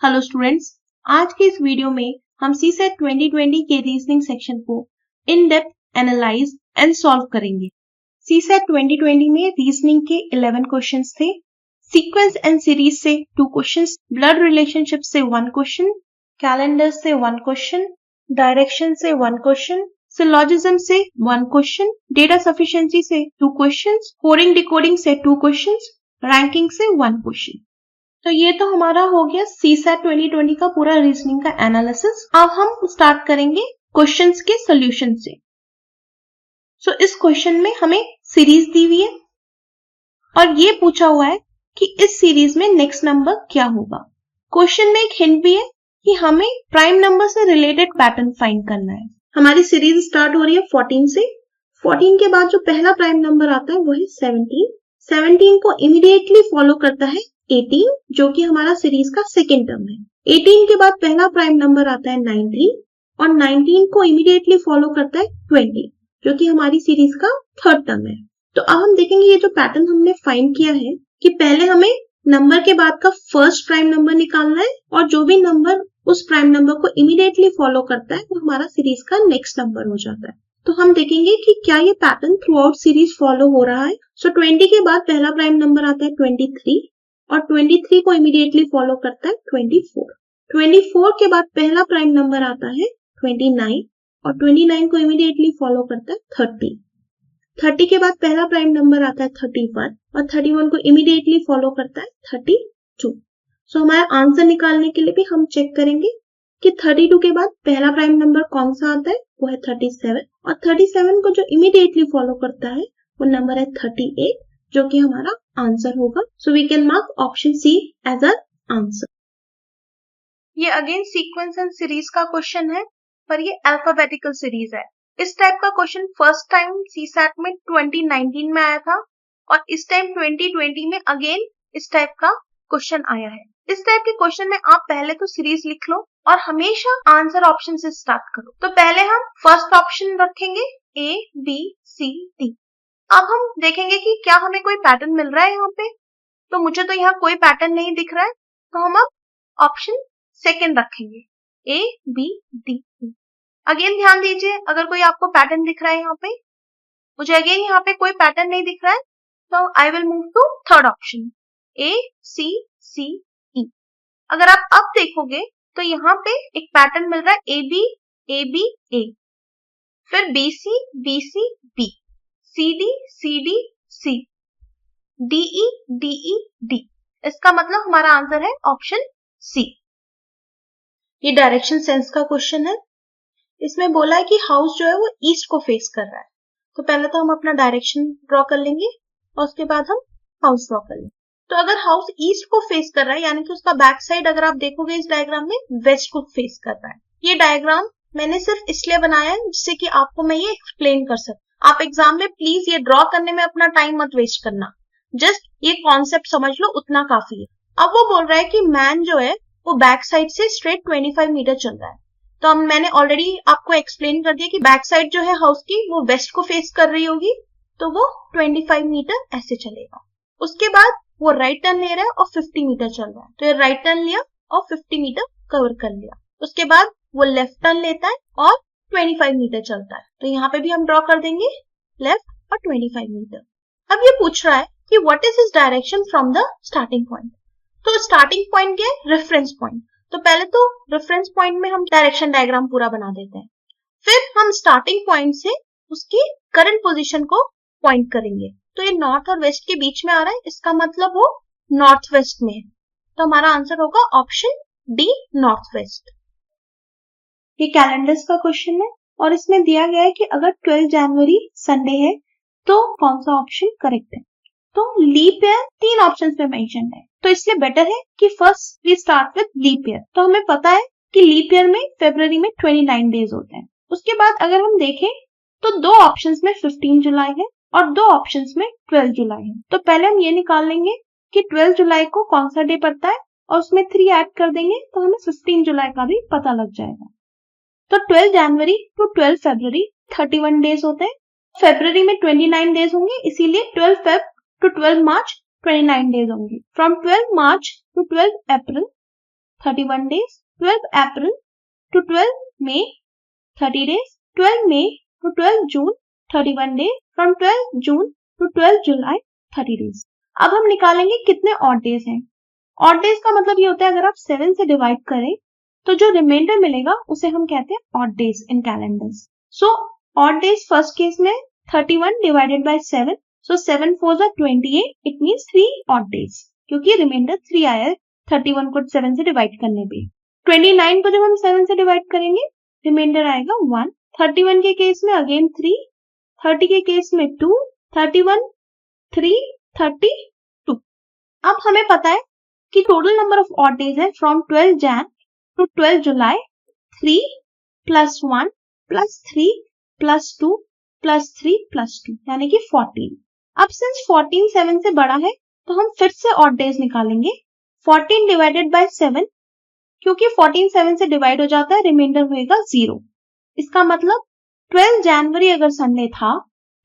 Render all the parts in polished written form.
Hello students, आज के इस वीडियो में हम सीसेट 2020 के रीजनिंग सेक्शन को in depth analyse and solve करेंगे। सीसेट 2020 में रीजनिंग के 11 क्वेश्चंस थे। सीक्वेंस एंड सीरीज से 2 क्वेश्चंस, ब्लड रिलेशनशिप से 1 क्वेश्चन, कैलेंडर से 1 क्वेश्चन, डायरेक्शन से 1 क्वेश्चन, सिलॉजिज्म से 1 क्वेश्चन, डेटा सफिशिएंसी से 2 क्वेश्चंस, कोडिंग डिकोडिंग से 2 क्वेश्चंस, रैंकिंग से 1 क्वेश्चन। तो ये तो हमारा हो गया सीसेट 2020 का पूरा रीजनिंग का एनालिसिस। अब हम स्टार्ट करेंगे क्वेश्चंस के सॉल्यूशन से। इस क्वेश्चन में हमें सीरीज दी हुई है और ये पूछा हुआ है कि इस सीरीज में नेक्स्ट नंबर क्या होगा। क्वेश्चन में एक हिंट भी है कि हमें प्राइम नंबर से रिलेटेड पैटर्न फाइंड करना है। हमारी सीरीज स्टार्ट हो रही है 14 से। 14 के बाद जो पहला प्राइम नंबर आता है वो है 17। 17 को इमीडिएटली फॉलो करता है 18, जो कि हमारा सीरीज का सेकेंड टर्म है। 18 के बाद पहला प्राइम नंबर आता है 19 और 19 को इमीडिएटली फॉलो करता है 20, जो कि हमारी सीरीज का थर्ड टर्म है। तो अब हम देखेंगे ये जो पैटर्न हमने फाइंड किया है कि पहले हमें नंबर के बाद का फर्स्ट प्राइम नंबर निकालना है और जो भी नंबर उस प्राइम नंबर को इमीडिएटली फॉलो करता है वो हमारा सीरीज का नेक्स्ट नंबर हो जाता है। तो हम देखेंगे कि क्या ये pattern through out series follow हो रहा है। 20 के बाद पहला प्राइम नंबर आता है 23 और 23 को इमीडिएटली फॉलो करता है 24। 24 के बाद पहला प्राइम नंबर आता है 29 और 29 को इमीडिएटली फॉलो करता है 30। 30 के बाद पहला प्राइम नंबर आता है 31 और 31 को इमीडिएटली फॉलो करता है 32। हमारा आंसर निकालने के लिए भी हम चेक करेंगे कि 32 के बाद पहला प्राइम नंबर कौन सा आता है, वो है 37 और 37 को जो इमीडिएटली फॉलो करता है वो नंबर है 38, जो कि हमारा आंसर होगा। So we can mark option C as our answer. ये अगेन सीक्वेंस एंड सीरीज का क्वेश्चन है, पर ये अल्फाबेटिकल सीरीज है। इस टाइप का क्वेश्चन फर्स्ट टाइम सीसैट में 2019 में आया था और इस टाइम 2020 में अगेन इस टाइप का क्वेश्चन आया है। इस टाइप के क्वेश्चन में आप पहले तो सीरीज लिख लो और हमेशा आंसर ऑप्शन से स्टार्ट करो। तो पहले हम फर्स्ट ऑप्शन रखेंगे A, B, C, D। अब हम देखेंगे कि क्या हमें कोई पैटर्न मिल रहा है यहाँ पे। तो मुझे तो यहाँ कोई पैटर्न नहीं दिख रहा है, तो हम अब ऑप्शन सेकंड रखेंगे A, B, D, E। Again ध्यान दीजिए, अगर कोई आपको पैटर्न दिख रहा है यहाँ पे, मुझे अगेन यहाँ पे कोई पैटर्न नहीं दिख रहा है, तो I will move to third option A, C, C, E। अगर आप अब देखोगे तो यहाँ पे एक पैटर्न मिल रहा है AB, AB, A, फिर BC, BC, B, CD, CD, C, DE, DE, D। इसका मतलब हमारा आंसर है ऑप्शन C। ये डायरेक्शन सेंस का क्वेश्चन है। इसमें बोला है कि हाउस जो है वो ईस्ट को फेस कर रहा है। तो पहले तो हम अपना डायरेक्शन ड्रॉ कर लेंगे और उसके बाद हम हाउस ड्रॉ कर लेंगे। तो अगर हाउस ईस्ट को फेस कर रहा है, यानी कि उसका बैक साइड अगर आप देखोगे इस डायग्राम में वेस्ट को फेस कर रहा है। ये डायग्राम मैंने सिर्फ इसलिए बनाया है जिससे कि आपको मैं ये एक्सप्लेन कर सकूं। आप एग्जाम में प्लीज ये ड्रॉ करने में अपना टाइम मत वेस्ट करना, जस्ट ये कॉन्सेप्ट समझ लो, उतना काफी है। अब वो बोल रहा है कि मैन जो है वो बैक साइड से स्ट्रेट 25 मीटर चल रहा है। तो मैंने ऑलरेडी आपको एक्सप्लेन कर दिया कि बैक साइड जो है हाउस की वो वेस्ट को फेस कर रही होगी, तो वो 25 मीटर ऐसे चलेगा। उसके बाद वो राइट टर्न ले रहा है और 50 मीटर चल रहा है, तो ये राइट टर्न लिया और 50 मीटर कवर कर लिया। उसके बाद वो लेफ्ट टर्न लेता है और 25 मीटर चलता है, तो यहाँ पे भी हम ड्रॉ कर देंगे लेफ्ट और 25 मीटर। अब ये पूछ रहा है कि what is his direction from the starting point. तो स्टार्टिंग पॉइंट क्या है, रेफरेंस पॉइंट। तो पहले तो रेफरेंस पॉइंट में हम डायरेक्शन डायग्राम पूरा बना देते हैं, फिर हम स्टार्टिंग पॉइंट से उसकी करंट पोजीशन को पॉइंट करेंगे। तो ये नॉर्थ और वेस्ट के बीच में आ रहा है, इसका मतलब वो नॉर्थ वेस्ट में है। तो हमारा आंसर होगा ऑप्शन डी, नॉर्थ वेस्ट। ये कैलेंडर्स का क्वेश्चन है और इसमें दिया गया है कि अगर 12 जनवरी संडे है तो कौन सा ऑप्शन करेक्ट है। तो लीप ईयर 3 ऑप्शन में मेंशन है, तो इसलिए बेटर है कि first we start with leap year. तो हमें पता है कि लीप ईयर में फरवरी में 29 डेज होते हैं। उसके बाद अगर हम देखें तो 2 ऑप्शंस में 15 जुलाई है और 2 ऑप्शंस में 12 जुलाई है। तो पहले हम ये निकाल लेंगे कि 12 जुलाई को कौन सा डे पड़ता है और उसमें 3 ऐड कर देंगे तो हमें 15 जुलाई का भी पता लग जाएगा। तो 12 जनवरी टू 12 फरवरी 31 डेज होते हैं। फरवरी में 29 डेज होंगे, इसीलिए 12 फेब टू 12 मार्च 29 डेज होंगे। From 12 March two 12 April 31 days. 12 April to 12 May, 30 days. 12 May to 12 June, 31 days. From 12 June to 12 July, 30 days. अब हम निकालेंगे कितने ऑड डेज हैं. ऑड डेज का मतलब ये होता है अगर आप 7 से डिवाइड करें तो जो रिमाइंडर मिलेगा उसे हम कहते हैं odd days in calendars. So odd days first case में 31 divided by 7. So 7 4 are 28. It means 3 odd days क्योंकि रिमाइंडर 3 आया है 31 को 7 से डिवाइड करने पे. 29 को जब हम 7 से डिवाइड करेंगे रिमाइंडर आएगा 1. 31 के केस में अगेन 3. 30 के केस में 2. 31 3 32. अब हमें पता है कि total number of odd days है from 12 Jan to 12 July 3 plus 1 plus 3 plus 2 plus 3 plus 2 यानी कि 14. अब सिंस 14 7 से बड़ा है तो हम फिर से ऑड डेज निकालेंगे. 14 डिवाइडेड बाय 7 क्योंकि 14 7 से डिवाइड हो जाता है रिमाइंडर होएगा 0. इसका मतलब 12 जनवरी अगर संडे था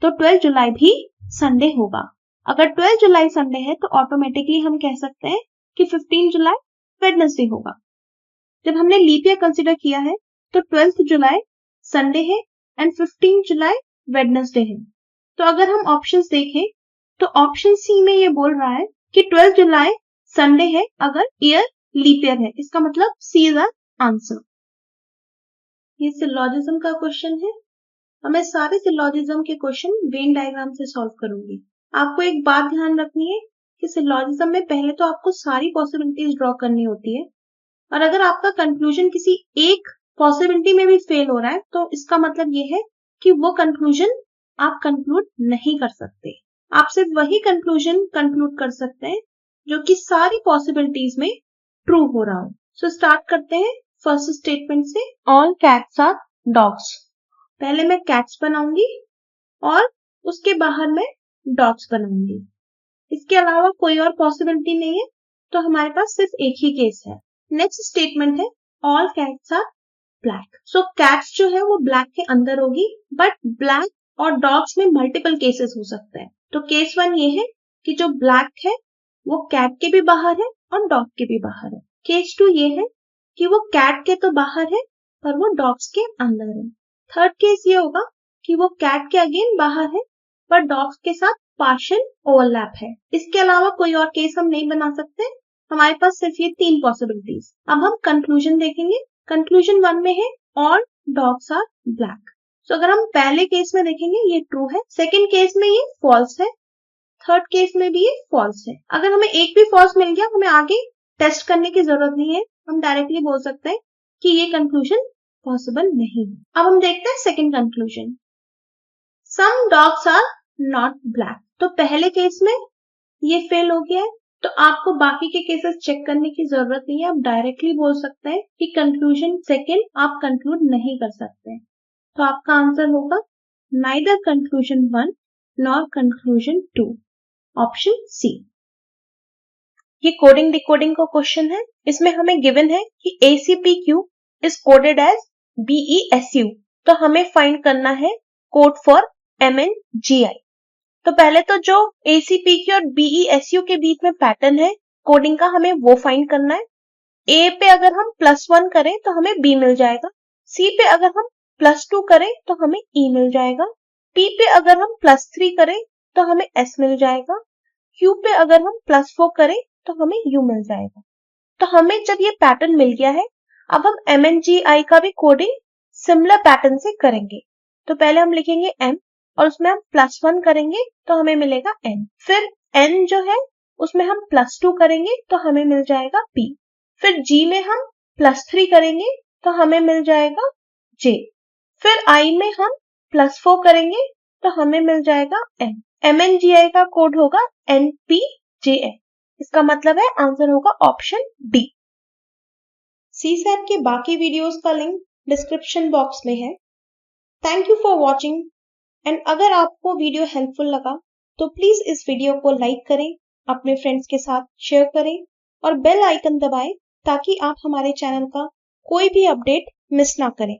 तो 12 जुलाई भी संडे होगा. अगर 12 जुलाई संडे है तो ऑटोमेटिकली हम कह सकते हैं कि 15 जुलाई वेडनेसडे होगा. जब हमने लीप ईयर कंसीडर किया है तो 12 जुलाई संडे है एंड 15 जुलाई वेडनेसडे है. तो अगर हम ऑप्शंस देखें तो ऑप्शन सी में ये बोल रहा है कि 12 जुलाई संडे है अगर ईयर लीप ईयर है. इसका मतलब सी इज आवर आंसर. ये सिलॉजिज्म का क्वेश्चन है. मैं सारे सिलॉजिज्म के क्वेश्चन वेन डायग्राम से सॉल्व करूंगी. आपको एक बात ध्यान रखनी है कि सिलॉजिज्म में पहले तो आपको सारी पॉसिबिलिटीज ड्रॉ करनी होती है और अगर आपका कंक्लूजन किसी एक पॉसिबिलिटी में भी फेल हो रहा है तो इसका मतलब ये है कि वो कंक्लूजन आप कंक्लूड नहीं कर सकते. आप सिर्फ वही कंक्लूजन कंक्लूड कर सकते हैं जो कि सारी पॉसिबिलिटीज में ट्रू हो रहा हो. सो स्टार्ट करते हैं फर्स्ट स्टेटमेंट से. All cats are dogs. पहले मैं कैट्स बनाऊंगी और उसके बाहर मैं डॉग्स बनाऊंगी. इसके अलावा कोई और पॉसिबिलिटी नहीं है तो हमारे पास सिर्फ एक ही केस है. नेक्स्ट स्टेटमेंट है all cats are black. So cats जो है वो ब्लैक के अंदर होगी बट ब्लैक और डॉग्स में मल्टीपल केसेस हो सकते हैं. तो केस 1 ये है कि जो ब्लैक है वो कैट के भी बाहर है और डॉग के भी बाहर है. केस 2 ये है कि वो कैट के तो बाहर है पर वो डॉग्स के अंदर है. थर्ड केस ये होगा कि वो कैट के अगेन बाहर है पर डॉग्स के साथ पार्शियल ओवरलैप है. इसके अलावा कोई और केस हम नहीं बना सकते. हमारे पास सिर्फ ये 3 पॉसिबिलिटीज. अब हम कंक्लूजन देखेंगे. कंक्लूजन 1 में है ऑल डॉग्स आर ब्लैक. सो अगर हम पहले केस में देखेंगे ये ट्रू है. सेकंड केस में ये फॉल्स है. थर्ड केस में भी ये फॉल्स है. अगर हमें एक भी फॉल्स मिल गया हमें आगे टेस्ट करने की जरूरत नहीं है. हम डायरेक्टली बोल सकते हैं कि ये कंक्लूजन पॉसिबल नहीं है. अब हम देखते हैं second conclusion. Some dogs are not black. तो पहले केस में ये फेल हो गया है तो आपको बाकी के केसेस चेक करने की जरूरत नहीं है. आप डायरेक्टली बोल सकते हैं कि कंक्लूजन सेकंड आप कंक्लूड नहीं कर सकते. तो आपका आंसर होगा neither conclusion 1 nor conclusion 2. Option C. ये कोडिंग डिकोडिंग का क्वेश्चन है. इसमें हमें गिवन है कि ACPQ is coded as BESU. तो हमें फाइंड करना है कोड फॉर MNGI. तो पहले तो जो ACPQ और BESU के बीच में पैटर्न है कोडिंग का हमें वो फाइंड करना है. A पे अगर हम +1 करें तो हमें B मिल जाएगा. C पे अगर हम +2 करें तो हमें E मिल जाएगा. P पे अगर हम +3 करें तो हमें S मिल जाएगा. Q पे अगर हम +4 करें तो हमें U मिल जाएगा. तो हमें जब ये पैटर्न मिल गया है अब हम MNGI का भी कोडिंग सिमिलर पैटर्न से करेंगे. तो पहले हम लिखेंगे M और उसमें हम +1 करेंगे तो हमें मिलेगा N. फिर N जो है उसमें हम +2 करेंगे तो हमें मिल जाएगा P. फिर G में हम +3 करेंगे तो हमें मिल जाएगा J. फिर I में हम +4 करेंगे तो हमें मिल जाएगा M. MNGI का कोड होगा NPJN. इसका मतलब है आंसर होगा ऑप्शन डी. CSAT के बाकी वीडियोस का लिंक डिस्क्रिप्शन बॉक्स में है. Thank you for watching. And अगर आपको वीडियो हेल्पफुल लगा तो प्लीज इस वीडियो को लाइक करें, अपने फ्रेंड्स के साथ शेयर करें और बेल आइकन दबाएं ताकि आप हमारे चैनल का कोई भी अपडेट मिस ना करें.